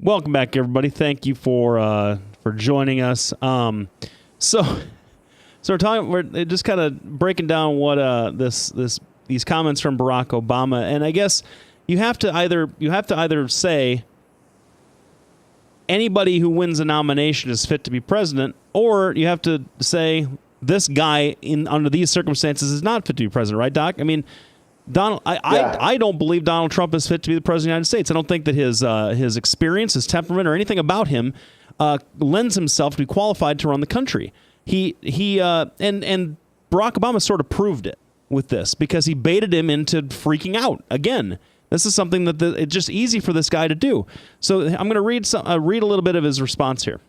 Welcome back, everybody. Thank you for joining us. So we're just kind of breaking down what these comments from Barack Obama, and I guess you have to either say anybody who wins a nomination is fit to be president, or you have to say this guy under these circumstances is not fit to be president, right, Doc? I mean, I don't believe Donald Trump is fit to be the president of the United States. I don't think that his experience, his temperament, or anything about him lends himself to be qualified to run the country. And Barack Obama sort of proved it with this because he baited him into freaking out again. This is something that it's just easy for this guy to do. So I'm going to read a little bit of his response here.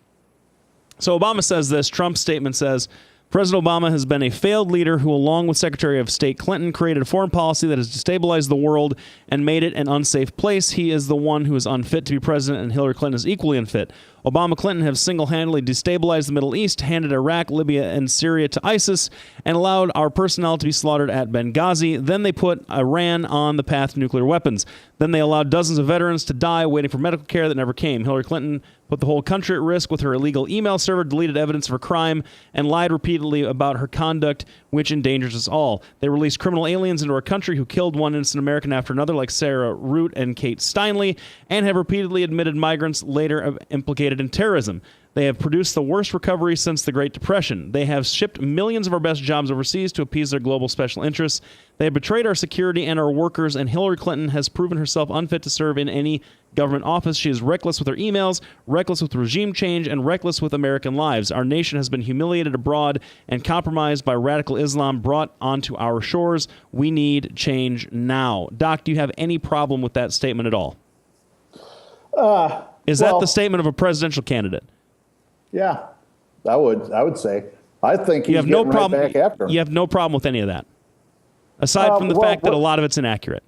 So Obama says this. Trump's statement says, President Obama has been a failed leader who, along with Secretary of State Clinton, created a foreign policy that has destabilized the world and made it an unsafe place. He is the one who is unfit to be president, and Hillary Clinton is equally unfit. Obama and Clinton have single-handedly destabilized the Middle East, handed Iraq, Libya, and Syria to ISIS, and allowed our personnel to be slaughtered at Benghazi. Then they put Iran on the path to nuclear weapons. Then they allowed dozens of veterans to die waiting for medical care that never came. Hillary Clinton put the whole country at risk with her illegal email server, deleted evidence of her crime, and lied repeatedly about her conduct, which endangers us all. They released criminal aliens into our country who killed one innocent American after another, like Sarah Root and Kate Steinle, and have repeatedly admitted migrants later implicated in terrorism. They have produced the worst recovery since the Great Depression. They have shipped millions of our best jobs overseas to appease their global special interests. They have betrayed our security and our workers, and Hillary Clinton has proven herself unfit to serve in any government office. She is reckless with her emails, reckless with regime change, and reckless with American lives. Our nation has been humiliated abroad and compromised by radical Islam brought onto our shores. We need change now. Doc, do you have any problem with that statement at all? Is that the statement of a presidential candidate? Yeah, I would say. I think he's getting right back after him. You have no problem with any of that, aside from the fact that a lot of it's inaccurate.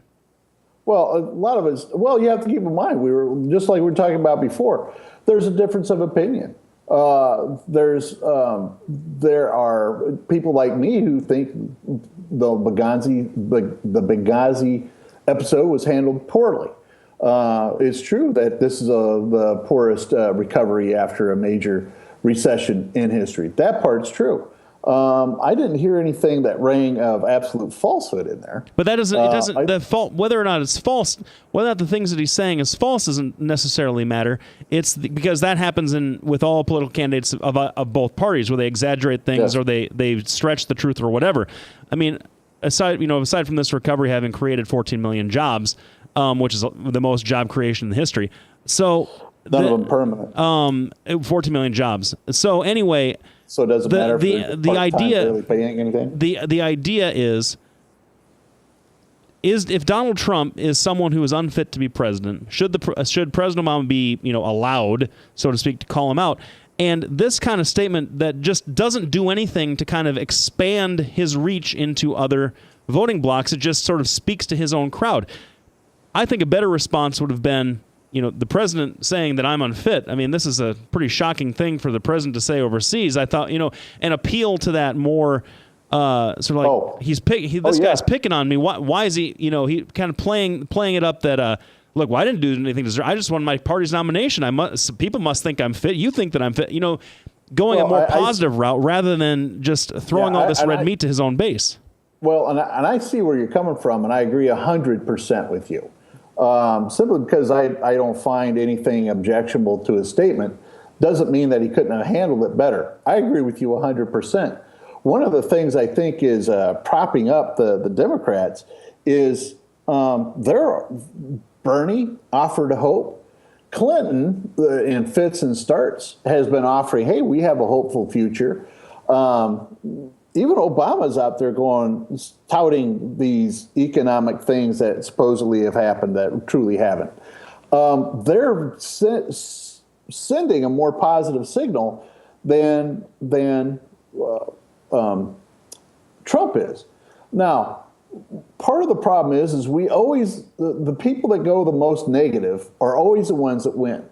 Well, a lot of it's, you have to keep in mind, we were just like we were talking about before, there's a difference of opinion. There are people like me who think the Benghazi episode was handled poorly. It's true that this is the poorest recovery after a major recession in history. That part's true. I didn't hear anything that rang of absolute falsehood in there. But that doesn't. The fault, whether or not it's false, whether or not the things that he's saying is false, doesn't necessarily matter. It's because that happens with all political candidates of both parties, where they exaggerate things or they stretch the truth or whatever. I mean, aside from this recovery having created 14 million jobs. Which is the most job creation in history. So none of them permanent. 14 million jobs. So anyway, so it doesn't matter if the idea really paying anything. The idea is if Donald Trump is someone who is unfit to be president, should President Obama be allowed, so to speak, to call him out? And this kind of statement that just doesn't do anything to kind of expand his reach into other voting blocks, it just sort of speaks to his own crowd. I think a better response would have been, the president saying that I'm unfit. I mean, this is a pretty shocking thing for the president to say overseas. I thought, an appeal to that more sort of like this guy's picking on me. Why is he, he kind of playing it up that, look, well, I didn't do anything to deserve. I just won my party's nomination. People must think I'm fit. You think that I'm fit. Going a more positive route rather than just throwing all this red meat to his own base. Well, and I see where you're coming from, and I agree 100% with you. Simply because I don't find anything objectionable to his statement doesn't mean that he couldn't have handled it better. I agree with you 100%. One of the things I think is propping up the Democrats is Bernie offered hope. Clinton, in fits and starts, has been offering, hey, we have a hopeful future. Even Obama's out there touting these economic things that supposedly have happened that truly haven't. They're sending a more positive signal than Trump is. Now, part of the problem is we always, the people that go the most negative are always the ones that win.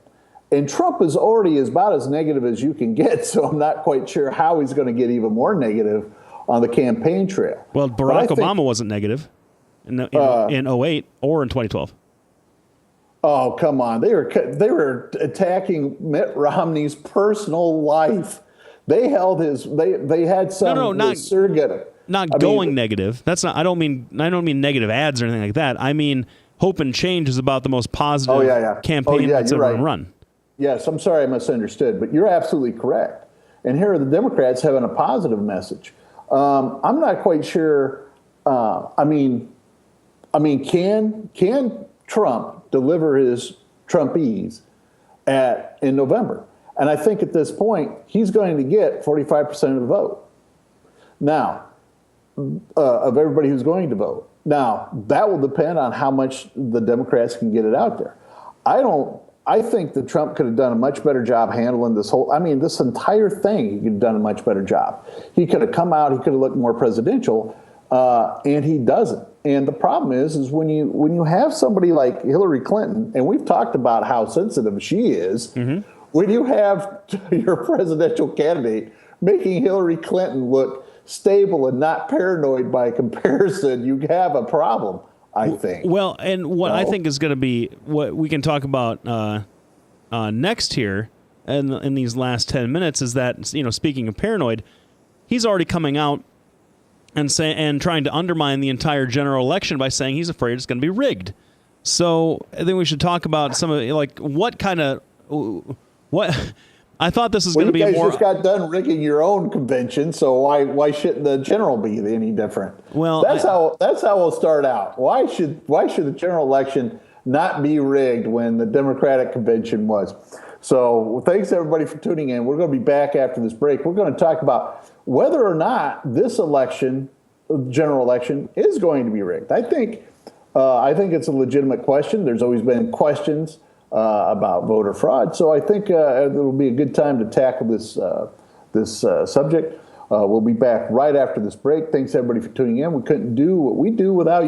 And Trump is already about as negative as you can get, so I'm not quite sure how he's going to get even more negative on the campaign trail. Well, Barack Obama wasn't negative in 2008 or in 2012. Oh, come on. They were attacking Mitt Romney's personal life. They held they had some not surrogate. Going negative. That's not. I don't mean negative ads or anything like that. I mean, Hope and Change is about the most positive campaign that's ever been run. Yes, I'm sorry I misunderstood, but you're absolutely correct. And here are the Democrats having a positive message. I'm not quite sure. Can Trump deliver his Trumpese in November? And I think at this point he's going to get 45% of the vote. Now, of everybody who's going to vote. Now, that will depend on how much the Democrats can get it out there. I think that Trump could have done a much better job handling this this entire thing. He could have done a much better job. He could have come out, he could have looked more presidential, and he doesn't. And the problem is when you have somebody like Hillary Clinton, and we've talked about how sensitive she is, when you have your presidential candidate making Hillary Clinton look stable and not paranoid by comparison, you have a problem, I think. Well, and what I think is going to be what we can talk about next here in these last 10 minutes is that, speaking of paranoid, he's already coming out and trying to undermine the entire general election by saying he's afraid it's going to be rigged. So I think we should talk about some of what I thought this was going to be more. You guys just got done rigging your own convention, so why shouldn't the general be any different? Well, that's how we'll start out. Why should the general election not be rigged when the Democratic convention was? So thanks everybody for tuning in. We're going to be back after this break. We're going to talk about whether or not this election, general election, is going to be rigged. I think it's a legitimate question. There's always been questions about voter fraud. So I think it will be a good time to tackle this subject. We'll be back right after this break. Thanks everybody for tuning in. We couldn't do what we do without you.